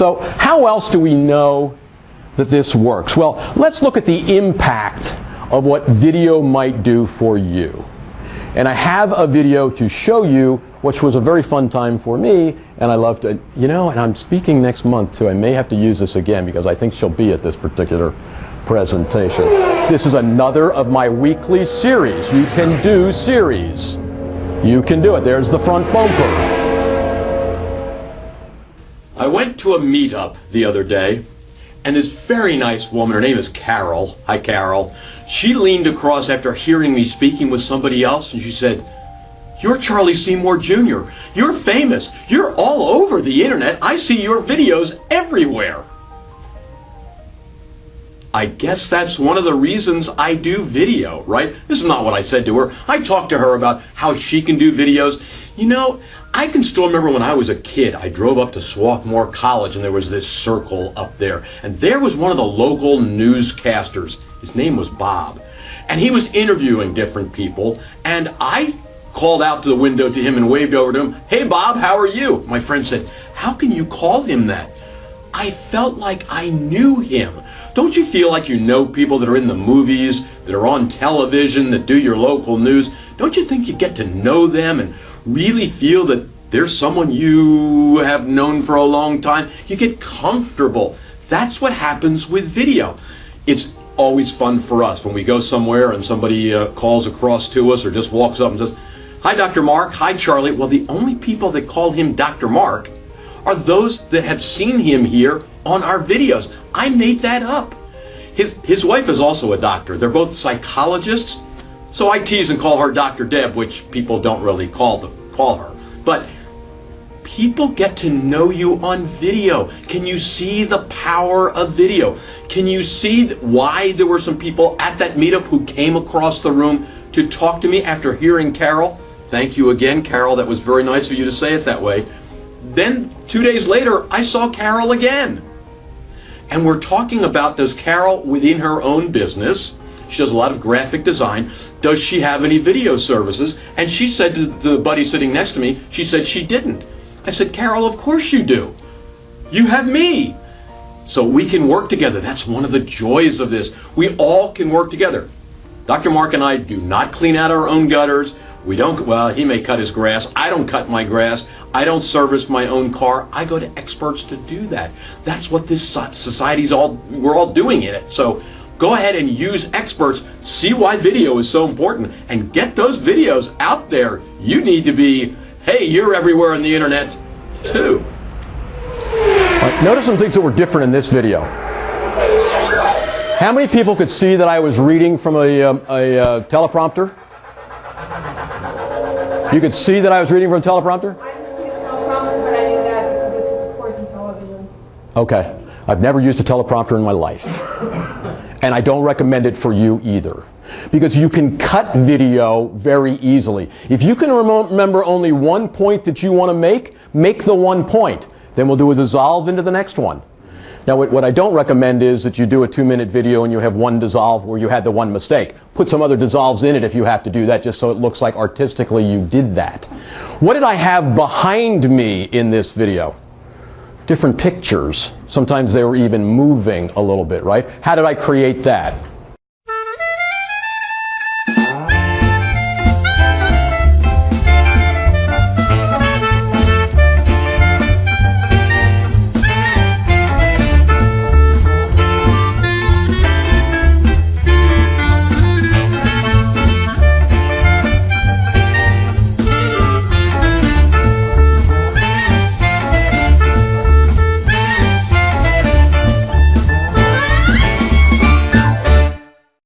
So how else do we know that this works? Well, let's look at the impact of what video might do for you. And I have a video to show you, which was a very fun time for me, and I love to, and I'm speaking next month too. I may have to use this again because I think she'll be at this particular presentation. This is another of my weekly series. You can do series. You can do it. There's the front bumper. I went to a meetup the other day, and this very nice woman, her name is Carol. Hi, Carol. She leaned across after hearing me speaking with somebody else, and she said, "You're Charlie Seymour Jr. You're famous. You're all over the internet. I see your videos everywhere." I guess that's one of the reasons I do video, right? This is not what I said to her. I talked to her about how she can do videos. I can still remember when I was a kid, I drove up to Swarthmore College and there was this circle up there. And there was one of the local newscasters. His name was Bob. And he was interviewing different people. And I called out to the window to him and waved over to him, "Hey Bob, how are you?" My friend said, "How can you call him that?" I felt like I knew him. Don't you feel like you know people that are in the movies, that are on television, that do your local news? Don't you think you get to know them and really feel that there's someone you have known for a long time? You get comfortable. That's what happens with video. It's always fun for us when we go somewhere and somebody calls across to us or just walks up and says, "Hi, Dr. Mark. Hi, Charlie." Well, the only people that call him Dr. Mark are those that have seen him here on our videos. I made that up. His wife is also a doctor. They're both psychologists. So I tease and call her Dr. Deb, which people don't really call her. But people get to know you on video. Can you see the power of video? Can you see why there were some people at that meetup who came across the room to talk to me after hearing Carol? Thank you again, Carol. That was very nice of you to say it that way. Then 2 days later, I saw Carol again. And we're talking about, does Carol, within her own business, she does a lot of graphic design, does she have any video services? And she said to the buddy sitting next to me, she said she didn't. I said, "Carol, of course you do. You have me." So we can work together. That's one of the joys of this. We all can work together. Dr. Mark and I do not clean out our own gutters. We don't, well, he may cut his grass. I don't cut my grass. I don't service my own car. I go to experts to do that. That's what this society's we're all doing in it. So go ahead and use experts. See why video is so important and get those videos out there. You need to be, hey, you're everywhere on the internet too. Right, notice some things that were different in this video. How many people could see that I was reading from a teleprompter? You could see that I was reading from a teleprompter? I didn't see a teleprompter, but I knew that because I took a course in television. Okay. I've never used a teleprompter in my life. And I don't recommend it for you either. Because you can cut video very easily. If you can remember only one point that you want to make the one point. Then we'll do a dissolve into the next one. Now, what I don't recommend is that you do a 2-minute video and you have one dissolve where you had the one mistake. Put some other dissolves in it if you have to do that, just so it looks like artistically you did that. What did I have behind me in this video? Different pictures. Sometimes they were even moving a little bit, right? How did I create that?